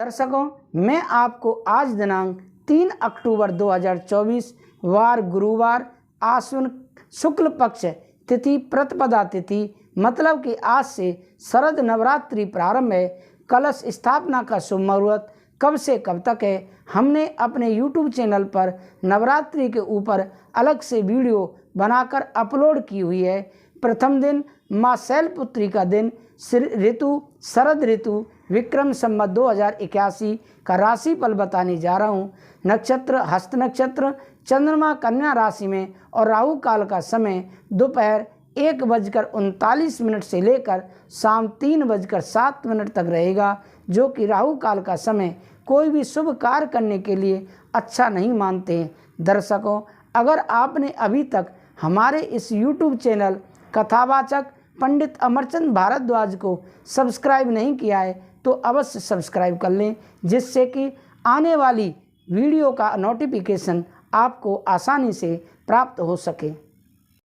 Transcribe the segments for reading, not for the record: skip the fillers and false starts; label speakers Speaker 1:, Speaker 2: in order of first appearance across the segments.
Speaker 1: दर्शकों, मैं आपको आज दिनांक 3 अक्टूबर 2024 वार गुरुवार आश्विन शुक्ल पक्ष तिथि प्रतिपदा तिथि मतलब कि आज से शरद नवरात्रि प्रारंभ है। कलश स्थापना का शुभ मुहूर्त कब से कब तक है, हमने अपने YouTube चैनल पर नवरात्रि के ऊपर अलग से वीडियो बनाकर अपलोड की हुई है। प्रथम दिन माँ शैलपुत्री का दिन, ऋतु शरद ऋतु, विक्रम संवत 2081 का राशिफल बताने जा रहा हूँ। नक्षत्र हस्त नक्षत्र, चंद्रमा कन्या राशि में और राहु काल का समय दोपहर 1:39 से लेकर शाम 3:07 तक रहेगा, जो कि राहु काल का समय कोई भी शुभ कार्य करने के लिए अच्छा नहीं मानते हैं। दर्शकों, अगर आपने अभी तक हमारे इस YouTube चैनल कथावाचक पंडित अमरचंद भारद्वाज को सब्सक्राइब नहीं किया है तो अवश्य सब्सक्राइब कर लें, जिससे कि आने वाली वीडियो का नोटिफिकेशन आपको आसानी से प्राप्त हो सके।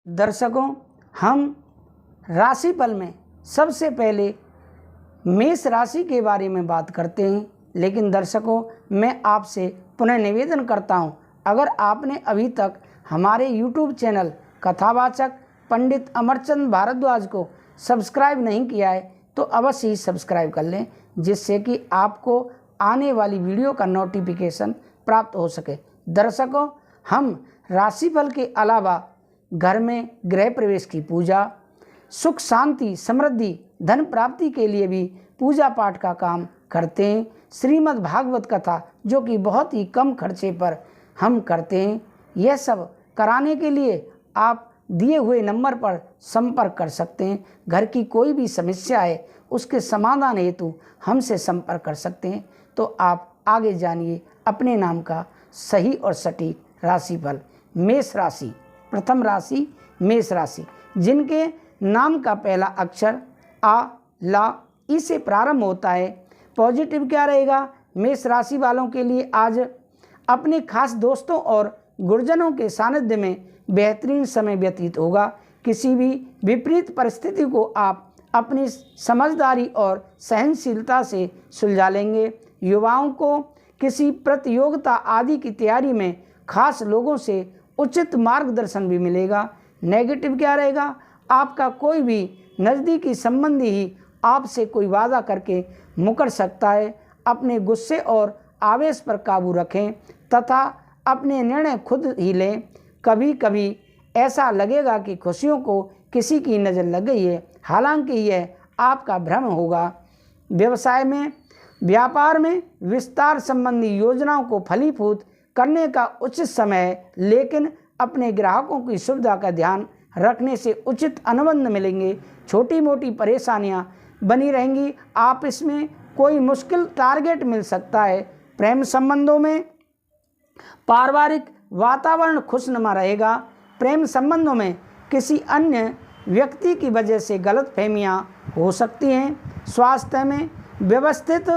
Speaker 1: दर्शकों, हम राशिफल में सबसे पहले मेष राशि के बारे में बात करते हैं। लेकिन दर्शकों, मैं आपसे पुनः निवेदन करता हूं, अगर आपने अभी तक हमारे YouTube चैनल कथावाचक पंडित अमरचंद भारद्वाज को सब्सक्राइब नहीं किया है तो अवश्य ही सब्सक्राइब कर लें, जिससे कि आपको आने वाली वीडियो का नोटिफिकेशन प्राप्त हो सके। दर्शकों, हम राशिफल के अलावा घर में गृह प्रवेश की पूजा, सुख शांति समृद्धि धन प्राप्ति के लिए भी पूजा पाठ का काम करते हैं। श्रीमद् भागवत कथा जो कि बहुत ही कम खर्चे पर हम करते हैं। यह सब कराने के लिए आप दिए हुए नंबर पर संपर्क कर सकते हैं। घर की कोई भी समस्या है उसके समाधान हेतु हमसे संपर्क कर सकते हैं। तो आप आगे जानिए अपने नाम का सही और सटीक राशिफल। मेष राशि, प्रथम राशि मेष राशि, जिनके नाम का पहला अक्षर आ ला ई से प्रारंभ होता है। पॉजिटिव क्या रहेगा मेष राशि वालों के लिए? आज अपने खास दोस्तों और गुरुजनों के सानिध्य में बेहतरीन समय व्यतीत होगा। किसी भी विपरीत परिस्थिति को आप अपनी समझदारी और सहनशीलता से सुलझा लेंगे। युवाओं को किसी प्रतियोगिता आदि की तैयारी में खास लोगों से उचित मार्गदर्शन भी मिलेगा। नेगेटिव क्या रहेगा? आपका कोई भी नज़दीकी संबंधी ही आपसे कोई वादा करके मुकर सकता है। अपने गुस्से और आवेश पर काबू रखें तथा अपने निर्णय खुद ही लें। कभी कभी ऐसा लगेगा कि खुशियों को किसी की नज़र लग गई है, हालांकि यह आपका भ्रम होगा। व्यवसाय में व्यापार में विस्तार संबंधी योजनाओं को फलीभूत करने का उचित समय है, लेकिन अपने ग्राहकों की सुविधा का ध्यान रखने से उचित अनुबंध मिलेंगे। छोटी मोटी परेशानियां बनी रहेंगी। आप इसमें कोई मुश्किल टारगेट मिल सकता है। प्रेम संबंधों में पारिवारिक वातावरण खुशनुमा रहेगा। प्रेम संबंधों में किसी अन्य व्यक्ति की वजह से गलतफहमियां हो सकती हैं। स्वास्थ्य में व्यवस्थित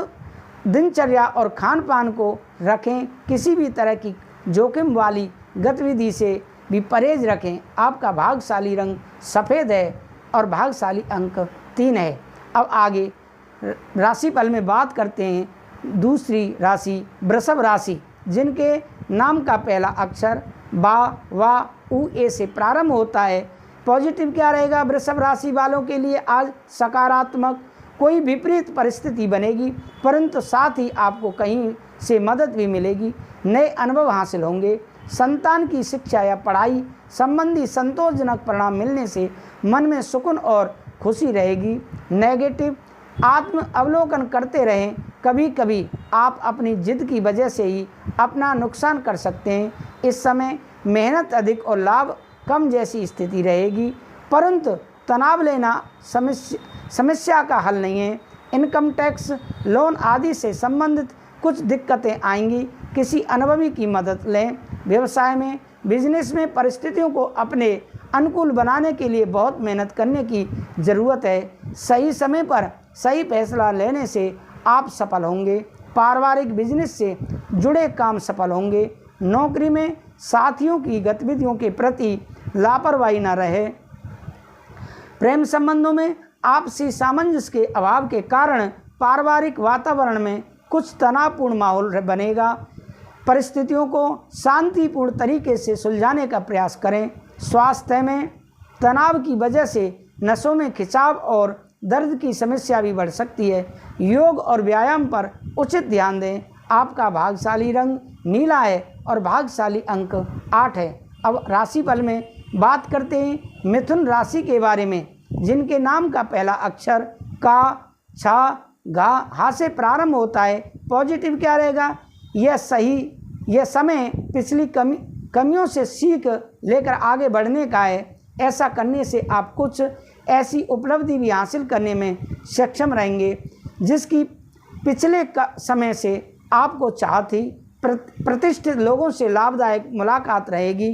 Speaker 1: दिनचर्या और खान पान को रखें। किसी भी तरह की जोखिम वाली गतिविधि से भी परहेज रखें। आपका भाग्यशाली रंग सफ़ेद है और भाग्यशाली अंक 3 है। अब आगे राशिफल में बात करते हैं दूसरी राशि वृषभ राशि, जिनके नाम का पहला अक्षर बा वा उ ए से प्रारंभ होता है। पॉजिटिव क्या रहेगा वृषभ राशि वालों के लिए? आज सकारात्मक कोई विपरीत परिस्थिति बनेगी, परंतु साथ ही आपको कहीं से मदद भी मिलेगी। नए अनुभव हासिल होंगे। संतान की शिक्षा या पढ़ाई संबंधी संतोषजनक परिणाम मिलने से मन में सुकून और खुशी रहेगी। नेगेटिव, आत्म अवलोकन करते रहें। कभी कभी आप अपनी जिद की वजह से ही अपना नुकसान कर सकते हैं। इस समय मेहनत अधिक और लाभ कम जैसी स्थिति रहेगी, परंतु तनाव लेना समस्या का हल नहीं है। इनकम टैक्स, लोन आदि से संबंधित कुछ दिक्कतें आएंगी। किसी अनुभवी की मदद लें। व्यवसाय में बिजनेस में परिस्थितियों को अपने अनुकूल बनाने के लिए बहुत मेहनत करने की ज़रूरत है। सही समय पर सही फैसला लेने से आप सफल होंगे। पारिवारिक बिजनेस से जुड़े काम सफल होंगे। नौकरी में साथियों की गतिविधियों के प्रति लापरवाही न रहे। प्रेम संबंधों में आपसी सामंजस्य के अभाव के कारण पारिवारिक वातावरण में कुछ तनावपूर्ण माहौल बनेगा। परिस्थितियों को शांतिपूर्ण तरीके से सुलझाने का प्रयास करें। स्वास्थ्य में तनाव की वजह से नसों में खिंचाव और दर्द की समस्या भी बढ़ सकती है। योग और व्यायाम पर उचित ध्यान दें। आपका भाग्यशाली रंग नीला है और भाग्यशाली अंक 8 है। अब राशिफल में बात करते हैं मिथुन राशि के बारे में, जिनके नाम का पहला अक्षर का, छा, घा, हा से प्रारंभ होता है। पॉजिटिव क्या रहेगा? यह समय पिछली कमियों से सीख लेकर आगे बढ़ने का है। ऐसा करने से आप कुछ ऐसी उपलब्धि भी हासिल करने में सक्षम रहेंगे जिसकी पिछले समय से आपको चाह थी। प्रतिष्ठित लोगों से लाभदायक मुलाकात रहेगी।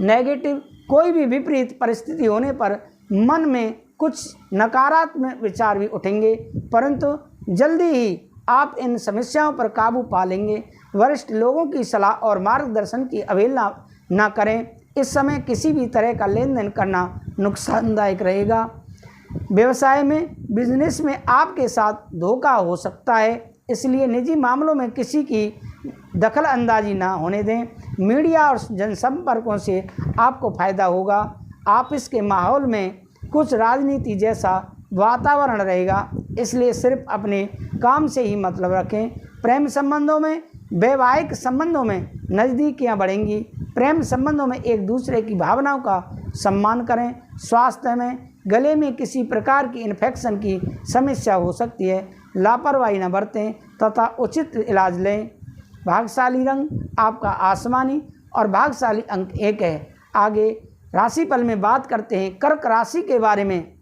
Speaker 1: नेगेटिव, कोई भी विपरीत परिस्थिति होने पर मन में कुछ नकारात्मक विचार भी उठेंगे, परंतु जल्दी ही आप इन समस्याओं पर काबू पा लेंगे। वरिष्ठ लोगों की सलाह और मार्गदर्शन की अवहेलना न करें। इस समय किसी भी तरह का लेन देन करना नुकसानदायक रहेगा। व्यवसाय में, बिजनेस में आपके साथ धोखा हो सकता है, इसलिए निजी मामलों में किसी की दखल अंदाजी ना होने दें। मीडिया और जनसंपर्कों से आपको फायदा होगा। ऑफिस के माहौल में कुछ राजनीति जैसा वातावरण रहेगा, इसलिए सिर्फ अपने काम से ही मतलब रखें। प्रेम संबंधों में, वैवाहिक संबंधों में नज़दीकियाँ बढ़ेंगी। प्रेम संबंधों में एक दूसरे की भावनाओं का सम्मान करें। स्वास्थ्य में गले में किसी प्रकार की इन्फेक्शन की समस्या हो सकती है, लापरवाही न बरतें तथा उचित इलाज लें। भाग्यशाली रंग आपका आसमानी और भाग्यशाली अंक 1 है। आगे राशिफल में बात करते हैं कर्क राशि के बारे में,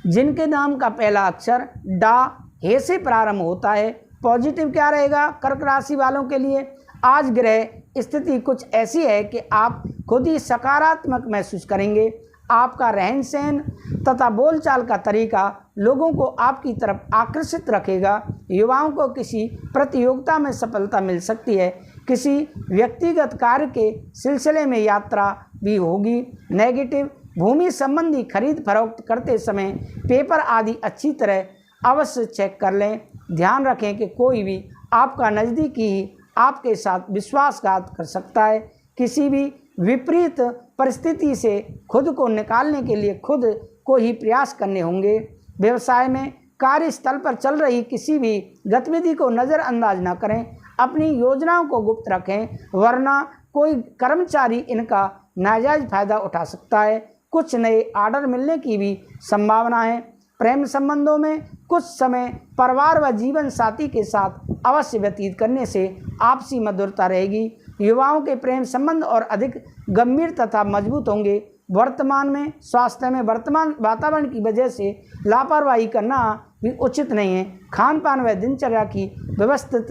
Speaker 1: जिनके नाम का पहला अक्षर डा, हे से प्रारंभ होता है। पॉजिटिव क्या रहेगा कर्क राशि वालों के लिए? आज ग्रह स्थिति कुछ ऐसी है कि आप खुद ही सकारात्मक महसूस करेंगे। आपका रहन सहन तथा बोलचाल का तरीका लोगों को आपकी तरफ आकर्षित रखेगा। युवाओं को किसी प्रतियोगिता में सफलता मिल सकती है। किसी व्यक्तिगत कार्य के सिलसिले में यात्रा भी होगी। नेगेटिव, भूमि संबंधी खरीद फरोख्त करते समय पेपर आदि अच्छी तरह अवश्य चेक कर लें। ध्यान रखें कि कोई भी आपका नज़दीकी ही आपके साथ विश्वासघात कर सकता है। किसी भी विपरीत परिस्थिति से खुद को निकालने के लिए खुद को ही प्रयास करने होंगे। व्यवसाय में कार्यस्थल पर चल रही किसी भी गतिविधि को नज़रअंदाज न करें। अपनी योजनाओं को गुप्त रखें, वरना कोई कर्मचारी इनका नाजायज फायदा उठा सकता है। कुछ नए ऑर्डर मिलने की भी संभावना है। प्रेम संबंधों में कुछ समय परिवार व जीवन साथी के साथ अवश्य व्यतीत करने से आपसी मधुरता रहेगी। युवाओं के प्रेम संबंध और अधिक गंभीर तथा मजबूत होंगे। वर्तमान में स्वास्थ्य में वर्तमान वातावरण की वजह से लापरवाही करना भी उचित नहीं है। खान पान व दिनचर्या की व्यवस्थित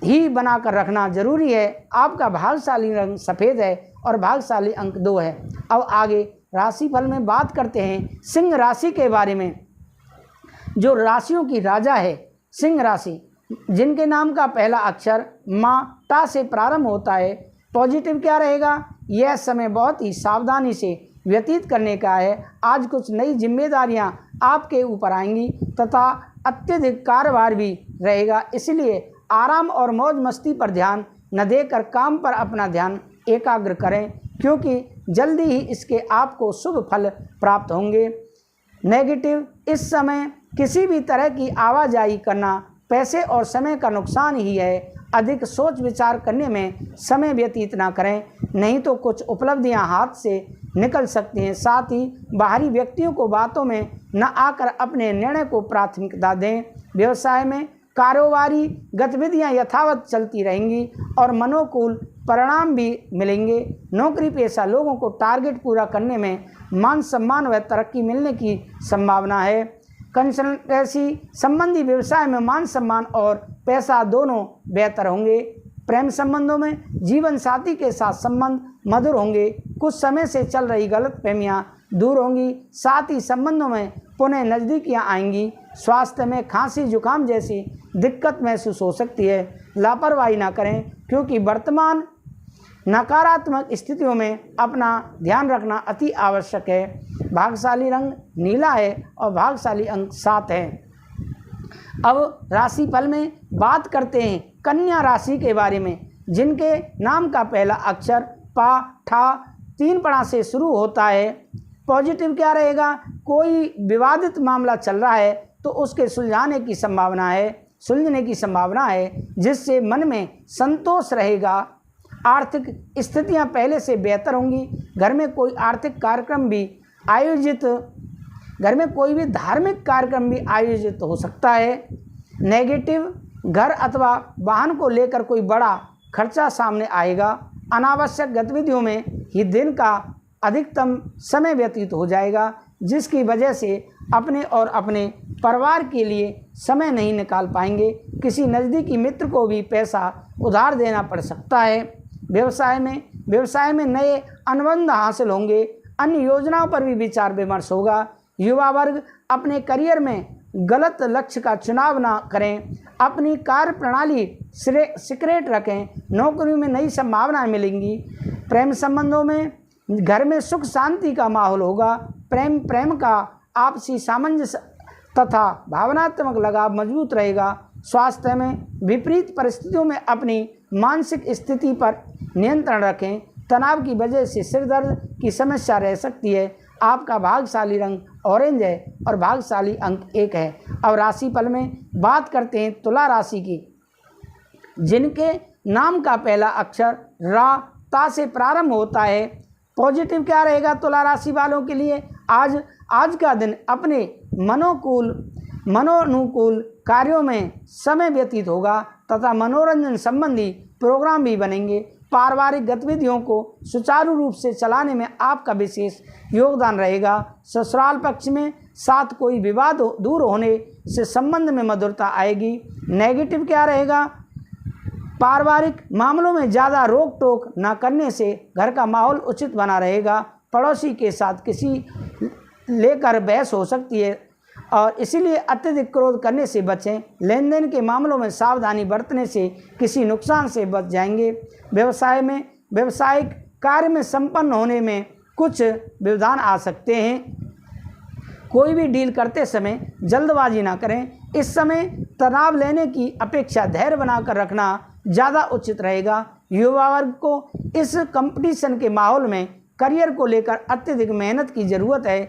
Speaker 1: ही बनाकर रखना जरूरी है। आपका भाग्यशाली रंग सफ़ेद है और भाग्यशाली अंक 2 है। अब आगे राशिफल में बात करते हैं सिंह राशि के बारे में, जो राशियों की राजा है। सिंह राशि, जिनके नाम का पहला अक्षर मा, टा से प्रारंभ होता है। पॉजिटिव क्या रहेगा? यह समय बहुत ही सावधानी से व्यतीत करने का है। आज कुछ नई जिम्मेदारियां आपके ऊपर आएंगी तथा अत्यधिक कार्यभार भी रहेगा, इसलिए आराम और मौज मस्ती पर ध्यान न देकर काम पर अपना ध्यान एकाग्र करें, क्योंकि जल्दी ही इसके आपको शुभ फल प्राप्त होंगे। नेगेटिव, इस समय किसी भी तरह की आवाजाही करना पैसे और समय का नुकसान ही है। अधिक सोच विचार करने में समय व्यतीत ना करें, नहीं तो कुछ उपलब्धियां हाथ से निकल सकती हैं। साथ ही बाहरी व्यक्तियों को बातों में न आकर अपने निर्णय को प्राथमिकता दें। व्यवसाय में कारोबारी गतिविधियां यथावत चलती रहेंगी और मनोकूल परिणाम भी मिलेंगे। नौकरी पेशा लोगों को टारगेट पूरा करने में मान सम्मान व तरक्की मिलने की संभावना है। कंसल्टेंसी संबंधी व्यवसाय में मान सम्मान और पैसा दोनों बेहतर होंगे। प्रेम संबंधों में जीवन साथी के साथ संबंध मधुर होंगे। कुछ समय से चल रही गलतफहमियां दूर होंगी। साथ ही संबंधों में पुनः नज़दीकियां आएंगी। स्वास्थ्य में खांसी जुकाम जैसी दिक्कत महसूस हो सकती है। लापरवाही ना करें, क्योंकि वर्तमान नकारात्मक स्थितियों में अपना ध्यान रखना अति आवश्यक है। भाग्यशाली रंग नीला है और भाग्यशाली अंक 7 है। अब राशिफल में बात करते हैं कन्या राशि के बारे में, जिनके नाम का पहला अक्षर पा, ठा, 3 पड़ा से शुरू होता है। पॉजिटिव क्या रहेगा? कोई विवादित मामला चल रहा है तो उसके सुलझने की संभावना है, जिससे मन में संतोष रहेगा। आर्थिक स्थितियां पहले से बेहतर होंगी। घर में कोई धार्मिक कार्यक्रम भी आयोजित हो सकता है। नेगेटिव, घर अथवा वाहन को लेकर कोई बड़ा खर्चा सामने आएगा। अनावश्यक गतिविधियों में ही दिन का अधिकतम समय व्यतीत हो जाएगा, जिसकी वजह से अपने और अपने परिवार के लिए समय नहीं निकाल पाएंगे। किसी नज़दीकी मित्र को भी पैसा उधार देना पड़ सकता है। व्यवसाय में नए अनुबंध हासिल होंगे। अन्य योजनाओं पर भी विचार विमर्श होगा। युवा वर्ग अपने करियर में गलत लक्ष्य का चुनाव ना करें। अपनी कार्य प्रणाली सीक्रेट रखें। नौकरियों में नई संभावनाएं मिलेंगी। प्रेम संबंधों में घर में सुख शांति का माहौल होगा। प्रेम का आपसी सामंजस्य तथा भावनात्मक लगाव मजबूत रहेगा। स्वास्थ्य में विपरीत परिस्थितियों में अपनी मानसिक स्थिति पर नियंत्रण रखें। तनाव की वजह से सिर दर्द की समस्या रह सकती है। आपका भाग्यशाली रंग ऑरेंज है और भाग्यशाली अंक 1 है। अब राशिफल में बात करते हैं तुला राशि की, जिनके नाम का पहला अक्षर रा, ता से प्रारंभ होता है। पॉजिटिव क्या रहेगा तुला राशि वालों के लिए? आज का दिन अपने मनोनुकूल कार्यों में समय व्यतीत होगा तथा मनोरंजन संबंधी प्रोग्राम भी बनेंगे। पारिवारिक गतिविधियों को सुचारू रूप से चलाने में आपका विशेष योगदान रहेगा। ससुराल पक्ष में साथ कोई विवाद दूर होने से संबंध में मधुरता आएगी। नेगेटिव क्या रहेगा? पारिवारिक मामलों में ज़्यादा रोक टोक न करने से घर का माहौल उचित बना रहेगा। पड़ोसी के साथ किसी लेकर बहस हो सकती है और इसीलिए अत्यधिक क्रोध करने से बचें। लेन देन के मामलों में सावधानी बरतने से किसी नुकसान से बच जाएंगे। व्यावसायिक कार्य में संपन्न होने में कुछ व्यवधान आ सकते हैं। कोई भी डील करते समय जल्दबाजी ना करें। इस समय तनाव लेने की अपेक्षा धैर्य बनाकर रखना ज़्यादा उचित रहेगा। युवा वर्ग को इस कंपटीशन के माहौल में करियर को लेकर अत्यधिक मेहनत की ज़रूरत है।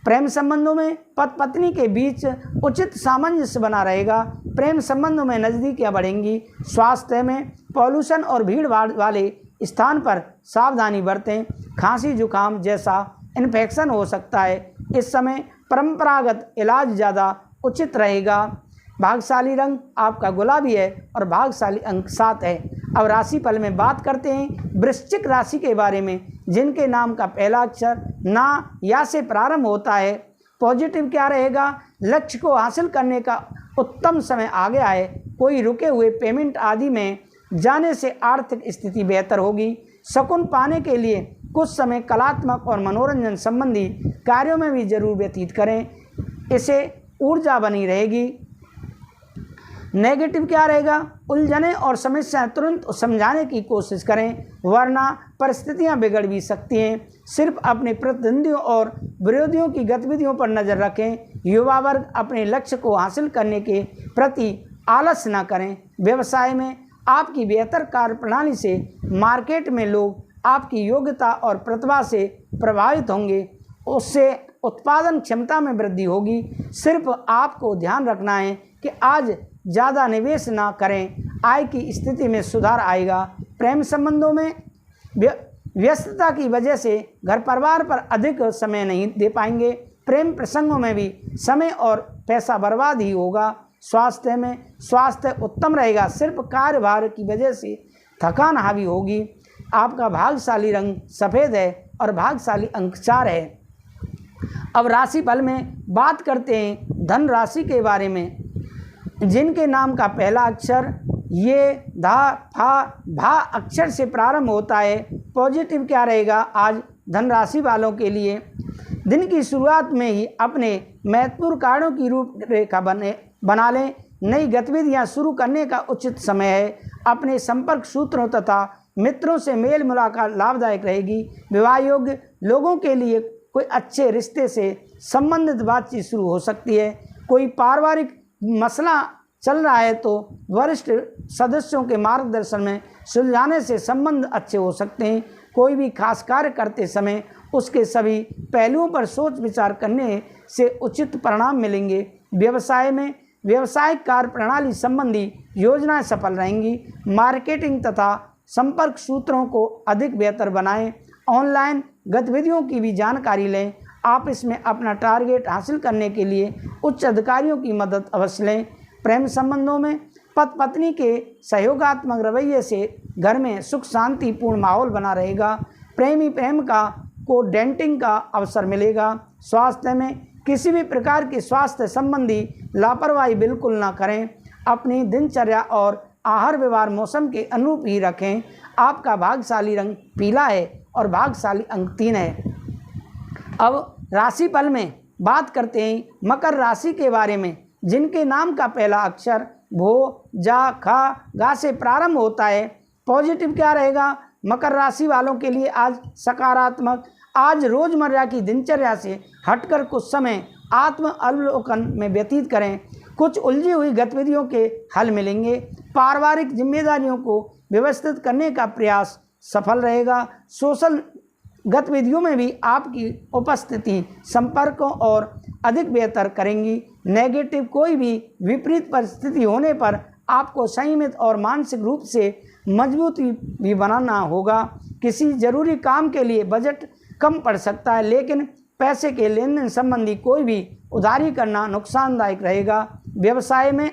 Speaker 1: प्रेम संबंधों में पति पत्नी के बीच उचित सामंजस्य बना रहेगा। प्रेम संबंधों में नज़दीकियाँ बढ़ेंगी। स्वास्थ्य में पॉल्यूशन और भीड़ भाड़ वाले स्थान पर सावधानी बरतें। खांसी जुकाम जैसा इन्फेक्शन हो सकता है। इस समय परंपरागत इलाज ज़्यादा उचित रहेगा। भाग्यशाली रंग आपका गुलाबी है और भाग्यशाली अंक 7 है। अब राशिफल में बात करते हैं वृश्चिक राशि के बारे में, जिनके नाम का पहला अक्षर ना, या से प्रारंभ होता है। पॉजिटिव क्या रहेगा? लक्ष्य को हासिल करने का उत्तम समय आ गया है। कोई रुके हुए पेमेंट आदि में जाने से आर्थिक स्थिति बेहतर होगी। शकुन पाने के लिए कुछ समय कलात्मक और मनोरंजन संबंधी कार्यों में भी जरूर व्यतीत करें, इससे ऊर्जा बनी रहेगी। नेगेटिव क्या रहेगा? उलझने और समस्याएं तुरंत समझाने की कोशिश करें, वरना परिस्थितियां बिगड़ भी सकती हैं। सिर्फ अपने प्रतिद्वंदियों और विरोधियों की गतिविधियों पर नज़र रखें। युवा वर्ग अपने लक्ष्य को हासिल करने के प्रति आलस न करें। व्यवसाय में आपकी बेहतर कार्यप्रणाली से मार्केट में लोग आपकी योग्यता और प्रतिभा से प्रभावित होंगे। उससे उत्पादन क्षमता में वृद्धि होगी। सिर्फ आपको ध्यान रखना है कि आज ज़्यादा निवेश ना करें, आय की स्थिति में सुधार आएगा। प्रेम संबंधों में व्यस्तता की वजह से घर परिवार पर अधिक समय नहीं दे पाएंगे। प्रेम प्रसंगों में भी समय और पैसा बर्बाद ही होगा। स्वास्थ्य उत्तम रहेगा, सिर्फ कार्यभार की वजह से थकान हावी होगी। आपका भाग्यशाली रंग सफ़ेद है और भाग्यशाली अंक 4 है। अब राशिफल में बात करते हैं धन राशि के बारे में, जिनके नाम का पहला अक्षर ये, धा, फा, भा अक्षर से प्रारंभ होता है। पॉजिटिव क्या रहेगा? आज धन राशि वालों के लिए दिन की शुरुआत में ही अपने महत्वपूर्ण कार्यों की रूपरेखा बना लें। नई गतिविधियां शुरू करने का उचित समय है। अपने संपर्क सूत्रों तथा मित्रों से मेल मुलाकात लाभदायक रहेगी। विवाह योग्य लोगों के लिए कोई अच्छे रिश्ते से संबंधित बातचीत शुरू हो सकती है। कोई पारिवारिक मसला चल रहा है तो वरिष्ठ सदस्यों के मार्गदर्शन में सुलझाने से संबंध अच्छे हो सकते हैं। कोई भी खास कार्य करते समय उसके सभी पहलुओं पर सोच विचार करने से उचित परिणाम मिलेंगे। व्यवसाय में व्यवसायिक कार्य प्रणाली संबंधी योजनाएं सफल रहेंगी। मार्केटिंग तथा संपर्क सूत्रों को अधिक बेहतर बनाएं। ऑनलाइन गतिविधियों की भी जानकारी लें। आप इसमें अपना टारगेट हासिल करने के लिए उच्च अधिकारियों की मदद अवश्य लें। प्रेम संबंधों में पति पत्नी के सहयोगात्मक रवैये से घर में सुख शांतिपूर्ण माहौल बना रहेगा। प्रेमी प्रेम को डेटिंग का अवसर मिलेगा। स्वास्थ्य में किसी भी प्रकार की स्वास्थ्य संबंधी लापरवाही बिल्कुल ना करें। अपनी दिनचर्या और आहार व्यवहार मौसम के अनुरूप ही रखें। आपका भाग्यशाली रंग पीला है और भाग्यशाली अंक 3 है। अब राशिफल में बात करते हैं मकर राशि के बारे में, जिनके नाम का पहला अक्षर भो, जा, खा, गा से प्रारंभ होता है। पॉजिटिव क्या रहेगा मकर राशि वालों के लिए? आज सकारात्मक। आज रोजमर्रा की दिनचर्या से हटकर कुछ समय आत्म अवलोकन में व्यतीत करें। कुछ उलझी हुई गतिविधियों के हल मिलेंगे। पारिवारिक जिम्मेदारियों को व्यवस्थित करने का प्रयास सफल रहेगा। सोशल गतिविधियों में भी आपकी उपस्थिति संपर्कों और अधिक बेहतर करेंगी। नेगेटिव कोई भी विपरीत परिस्थिति होने पर आपको संयमित और मानसिक रूप से मजबूती भी बनाना होगा। किसी जरूरी काम के लिए बजट कम पड़ सकता है, लेकिन पैसे के लेन देन संबंधी कोई भी उधारी करना नुकसानदायक रहेगा। व्यवसाय में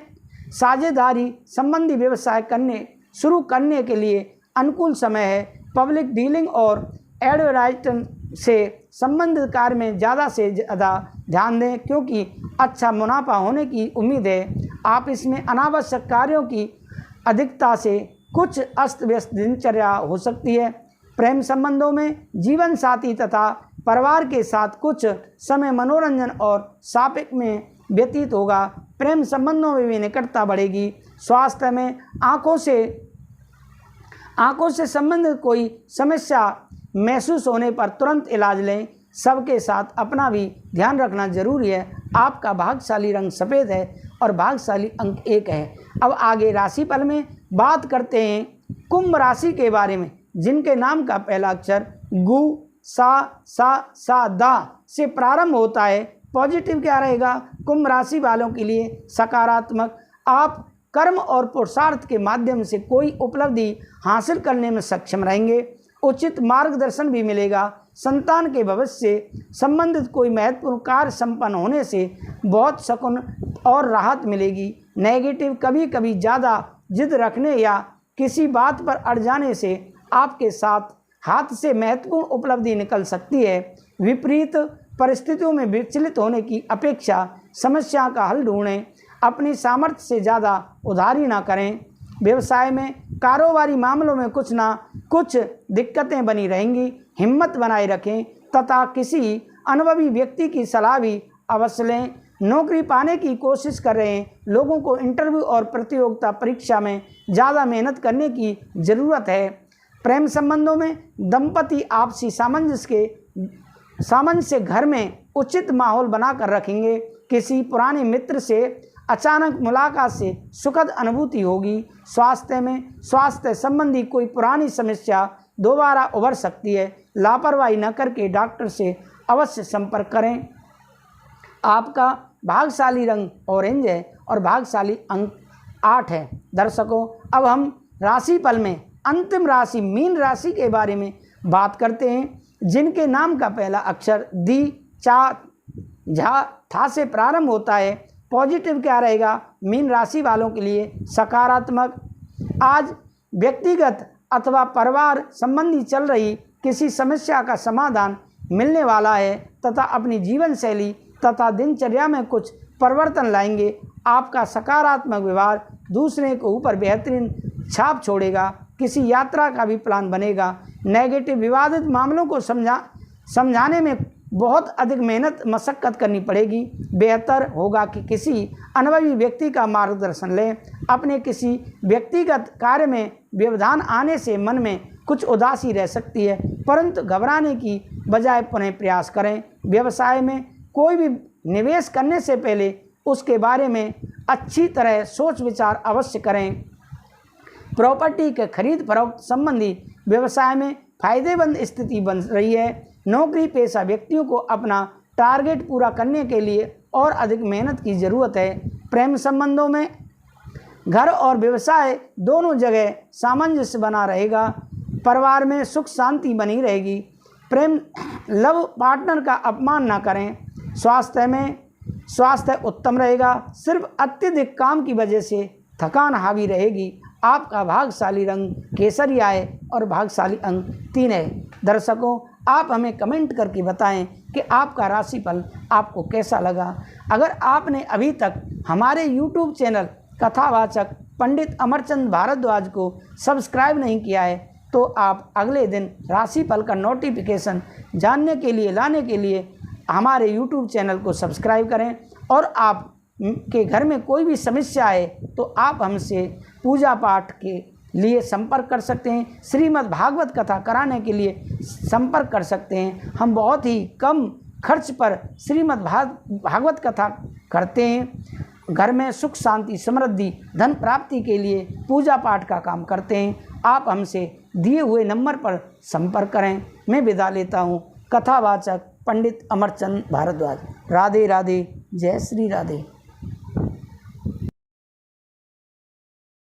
Speaker 1: साझेदारी संबंधी व्यवसाय शुरू करने के लिए अनुकूल समय है। पब्लिक डीलिंग और एडवर्टाइजमेंट से संबंधित कार्य में ज़्यादा से ज़्यादा ध्यान दें, क्योंकि अच्छा मुनाफा होने की उम्मीद है। आप इसमें अनावश्यक कार्यों की अधिकता से कुछ अस्त व्यस्त दिनचर्या हो सकती है। प्रेम संबंधों में जीवन साथी तथा परिवार के साथ कुछ समय मनोरंजन और शॉपिंग में व्यतीत होगा। प्रेम संबंधों में भी निकटता बढ़ेगी। स्वास्थ्य में आँखों से संबंधित कोई समस्या महसूस होने पर तुरंत इलाज लें। सबके साथ अपना भी ध्यान रखना जरूरी है। आपका भाग्यशाली रंग सफ़ेद है और भाग्यशाली अंक 1 है। अब आगे राशिफल में बात करते हैं कुंभ राशि के बारे में, जिनके नाम का पहला अक्षर गु, सा, दा से प्रारंभ होता है। पॉजिटिव क्या रहेगा कुंभ राशि वालों के लिए? सकारात्मक। आप कर्म और पुरुषार्थ के माध्यम से कोई उपलब्धि हासिल करने में सक्षम रहेंगे। उचित मार्गदर्शन भी मिलेगा। संतान के भविष्य से संबंधित कोई महत्वपूर्ण कार्य संपन्न होने से बहुत सुकून और राहत मिलेगी। नेगेटिव कभी कभी ज़्यादा जिद रखने या किसी बात पर अड़ जाने से आपके साथ हाथ से महत्वपूर्ण उपलब्धि निकल सकती है। विपरीत परिस्थितियों में विचलित होने की अपेक्षा समस्या का हल ढूंढें। अपनी सामर्थ्य से ज़्यादा उधारी ना करें। व्यवसाय में कारोबारी मामलों में कुछ ना कुछ दिक्कतें बनी रहेंगी। हिम्मत बनाए रखें तथा किसी अनुभवी व्यक्ति की सलाह भी अवश्य लें। नौकरी पाने की कोशिश कर रहे हैं लोगों को इंटरव्यू और प्रतियोगिता परीक्षा में ज़्यादा मेहनत करने की ज़रूरत है। प्रेम संबंधों में दंपति आपसी सामंजस्य घर में उचित माहौल बनाकर रखेंगे। किसी पुराने मित्र से अचानक मुलाकात से सुखद अनुभूति होगी। स्वास्थ्य संबंधी कोई पुरानी समस्या दोबारा उभर सकती है। लापरवाही न करके डॉक्टर से अवश्य संपर्क करें। आपका भाग्यशाली रंग ऑरेंज है और भाग्यशाली अंक 8 है। दर्शकों, अब हम राशिफल में अंतिम राशि मीन राशि के बारे में बात करते हैं, जिनके नाम का पहला अक्षर दी, चा, झा, था से प्रारंभ होता है। पॉजिटिव क्या रहेगा मीन राशि वालों के लिए? सकारात्मक। आज व्यक्तिगत अथवा परिवार संबंधी चल रही किसी समस्या का समाधान मिलने वाला है तथा अपनी जीवन शैली तथा दिनचर्या में कुछ परिवर्तन लाएंगे। आपका सकारात्मक व्यवहार दूसरे के ऊपर बेहतरीन छाप छोड़ेगा। किसी यात्रा का भी प्लान बनेगा। नेगेटिव विवादित मामलों को समझाने में बहुत अधिक मेहनत मशक्कत करनी पड़ेगी। बेहतर होगा कि किसी अनुभवी व्यक्ति का मार्गदर्शन लें। अपने किसी व्यक्तिगत कार्य में व्यवधान आने से मन में कुछ उदासी रह सकती है, परंतु घबराने की बजाय पुनः प्रयास करें। व्यवसाय में कोई भी निवेश करने से पहले उसके बारे में अच्छी तरह सोच विचार अवश्य करें। प्रॉपर्टी के खरीद फरोख्त संबंधी व्यवसाय में फायदेमंद स्थिति बन रही है। नौकरी पेशा व्यक्तियों को अपना टारगेट पूरा करने के लिए और अधिक मेहनत की ज़रूरत है। प्रेम संबंधों में घर और व्यवसाय दोनों जगह सामंजस्य बना रहेगा। परिवार में सुख शांति बनी रहेगी। प्रेम लव पार्टनर का अपमान न करें। स्वास्थ्य उत्तम रहेगा। सिर्फ अत्यधिक काम की वजह से थकान हावी रहेगी। आपका भाग्यशाली रंग केसरिया है और भाग्यशाली अंक 3 है। दर्शकों, आप हमें कमेंट करके बताएं कि आपका राशिफल आपको कैसा लगा। अगर आपने अभी तक हमारे YouTube चैनल कथावाचक पंडित अमरचंद भारद्वाज को सब्सक्राइब नहीं किया है तो आप अगले दिन राशिफल का नोटिफिकेशन जानने के लिए लाने के लिए हमारे YouTube चैनल को सब्सक्राइब करें। और आप के घर में कोई भी समस्या है तो आप हमसे पूजा पाठ के लिए संपर्क कर सकते हैं। श्रीमद् भागवत कथा कराने के लिए संपर्क कर सकते हैं। हम बहुत ही कम खर्च पर श्रीमद् भागवत कथा करते हैं। घर में सुख शांति समृद्धि धन प्राप्ति के लिए पूजा पाठ का काम करते हैं। आप हमसे दिए हुए नंबर पर संपर्क करें। मैं विदा लेता हूँ। कथावाचक पंडित अमरचंद भारद्वाज। राधे राधे। जय श्री राधे।